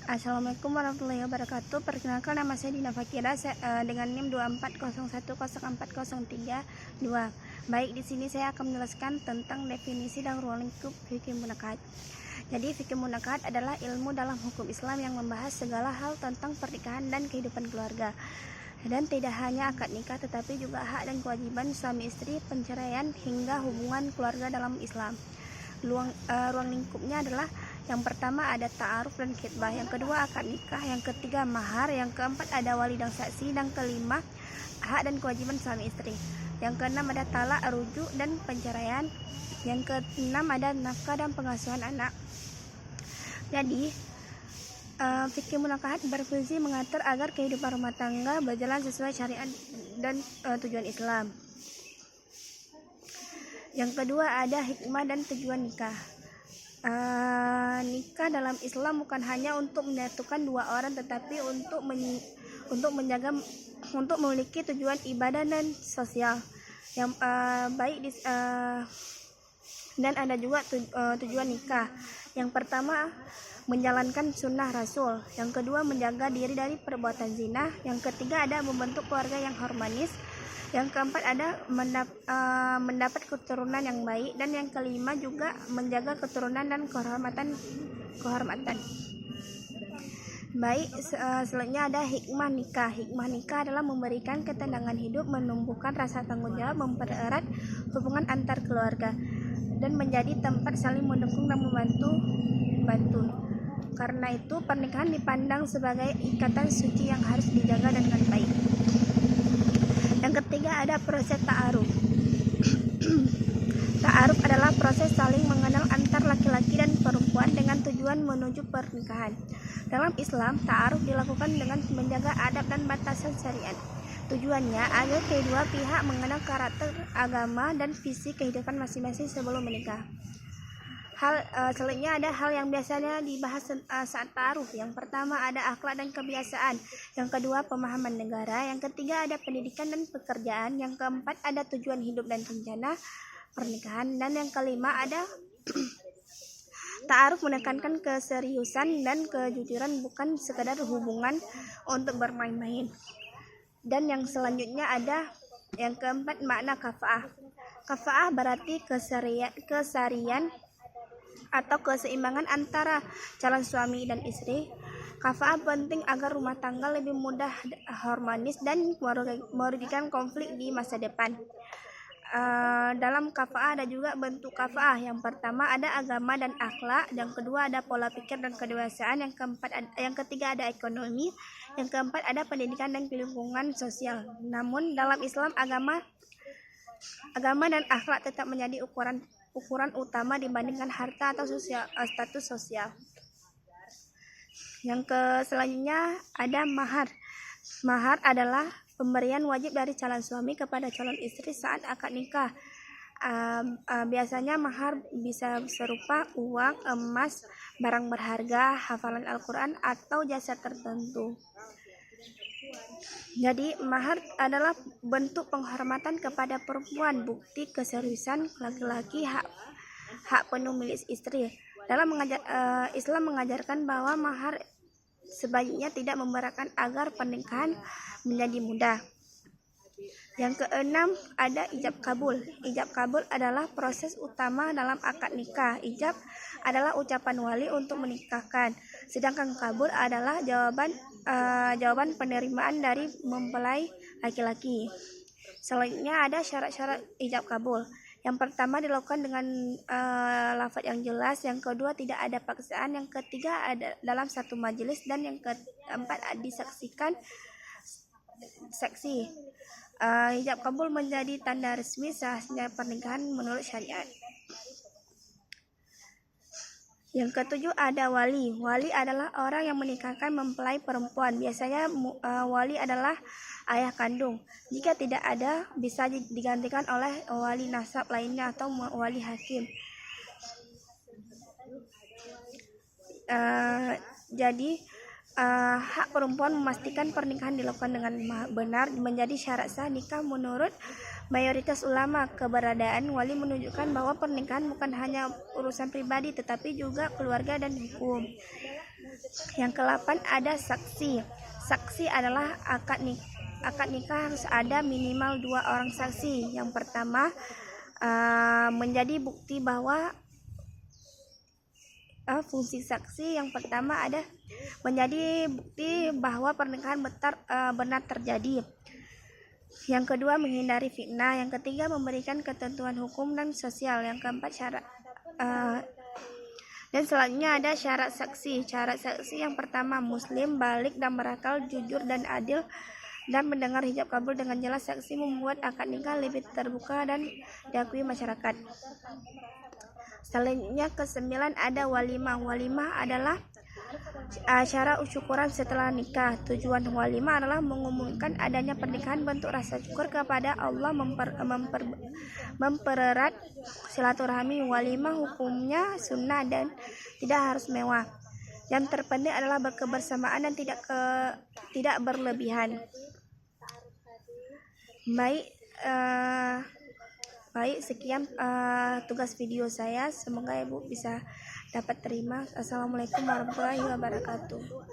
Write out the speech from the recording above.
Assalamualaikum warahmatullahi wabarakatuh. Perkenalkan, nama saya Dina Fakira dengan NIM 24010403. Baik, di sini saya akan menjelaskan tentang definisi dan ruang lingkup fikih munakahat. Jadi, fikih munakahat adalah ilmu dalam hukum Islam yang membahas segala hal tentang pernikahan dan kehidupan keluarga. Dan tidak hanya akad nikah, tetapi juga hak dan kewajiban suami istri, penceraian, hingga hubungan keluarga dalam Islam. Ruang lingkupnya adalah: yang pertama ada ta'aruf dan khitbah, yang kedua akad nikah, yang ketiga mahar, yang keempat ada wali dan saksi, dan kelima hak dan kewajiban suami istri, yang keenam ada talak, rujuk, dan penceraian, yang keenam ada nafkah dan pengasuhan anak. Jadi fikih munakahat berfungsi mengatur agar kehidupan rumah tangga berjalan sesuai syariat dan tujuan Islam. Yang kedua ada hikmah dan tujuan nikah. Nikah dalam Islam bukan hanya untuk menyatukan dua orang, tetapi untuk memiliki tujuan ibadah dan sosial yang baik dan ada juga tujuan nikah. Yang pertama, menjalankan sunnah Rasul. Yang kedua, menjaga diri dari perbuatan zina. Yang ketiga, ada membentuk keluarga yang harmonis. Yang keempat, ada mendapat keturunan yang baik. Dan yang kelima juga menjaga keturunan dan kehormatan. Baik, selanjutnya ada hikmah nikah. Hikmah nikah adalah memberikan ketenangan hidup, menumbuhkan rasa tanggung jawab, mempererat hubungan antar keluarga, dan menjadi tempat saling mendukung dan membantu. Karena itu, pernikahan dipandang sebagai ikatan suci yang harus dijaga dengan baik. Yang ketiga ada proses ta'aruf. Ta'aruf adalah proses saling mengenal antar laki-laki dan perempuan dengan tujuan menuju pernikahan. Dalam Islam, ta'aruf dilakukan dengan menjaga adab dan batasan syariat. Tujuannya agar kedua pihak mengenal karakter, agama, dan visi kehidupan masing-masing sebelum menikah. Selanjutnya ada hal yang biasanya dibahas saat ta'aruf. Yang pertama ada akhlak dan kebiasaan. Yang kedua pemahaman negara. Yang ketiga ada pendidikan dan pekerjaan. Yang keempat ada tujuan hidup dan rencana pernikahan. Dan yang kelima ada ta'aruf menekankan keseriusan dan kejujuran, bukan sekadar hubungan untuk bermain-main. Dan yang selanjutnya ada yang keempat, makna kafa'ah. Kafa'ah berarti kesarian atau keseimbangan antara calon suami dan istri. Kafa'ah penting agar rumah tangga lebih mudah harmonis dan merugikan konflik di masa depan. Dalam kafa'ah ada juga bentuk kafa'ah. Yang pertama ada agama dan akhlak, yang kedua ada pola pikir dan kedewasaan, yang ketiga ada ekonomi, yang keempat ada pendidikan dan lingkungan sosial. Namun dalam Islam agama dan akhlak tetap menjadi ukuran utama dibandingkan harta atau status sosial. Yang selanjutnya ada mahar. Mahar adalah pemberian wajib dari calon suami kepada calon istri saat akad nikah. Biasanya mahar bisa serupa uang, emas, barang berharga, hafalan Al-Quran, atau jasa tertentu. Jadi mahar adalah bentuk penghormatan kepada perempuan, bukti keseriusan laki-laki, hak penuh milik istri. Islam mengajarkan bahwa mahar sebaiknya tidak memberatkan agar pernikahan menjadi mudah. Yang keenam ada ijab kabul. Ijab kabul adalah proses utama dalam akad nikah. Ijab adalah ucapan wali untuk menikahkan, sedangkan kabul adalah jawaban penerimaan dari mempelai laki-laki. Selanjutnya ada syarat-syarat ijab kabul. Yang pertama dilakukan dengan lafaz yang jelas, yang kedua tidak ada paksaan, yang ketiga ada dalam satu majelis, dan yang keempat disaksikan saksi. Ijab kabul menjadi tanda resmi sahnya pernikahan menurut syariat. Yang ketujuh ada wali. Wali adalah orang yang menikahkan mempelai perempuan. Biasanya wali adalah ayah kandung. Jika tidak ada, bisa digantikan oleh wali nasab lainnya atau wali hakim. Jadi hak perempuan memastikan pernikahan dilakukan dengan benar menjadi syarat sah nikah menurut mayoritas ulama. Keberadaan wali menunjukkan bahwa pernikahan bukan hanya urusan pribadi tetapi juga keluarga dan hukum. Yang ke-8 ada saksi. Saksi adalah akad nikah harus ada minimal 2 orang saksi. Yang pertama menjadi bukti bahwa fungsi saksi yang pertama ada menjadi bukti bahwa pernikahan benar terjadi. Yang kedua menghindari fitnah. Yang ketiga memberikan ketentuan hukum dan sosial. Yang keempat syarat dan selanjutnya ada syarat saksi. Syarat saksi yang pertama muslim, balik dan berakal, jujur dan adil, dan mendengar hijab kabul dengan jelas. Saksi membuat akad nikah lebih terbuka dan diakui masyarakat. Selanjutnya ke-9 ada walimah. Walimah adalah acara syukuran setelah nikah. Tujuan walimah adalah mengumumkan adanya pernikahan, bentuk rasa syukur kepada Allah, mempererat silaturahmi. Walimah hukumnya sunnah dan tidak harus mewah. Yang terpenting adalah kebersamaan dan tidak berlebihan. Baik, sekian tugas video saya. Semoga Ibu bisa dapat terima. Assalamualaikum warahmatullahi wabarakatuh.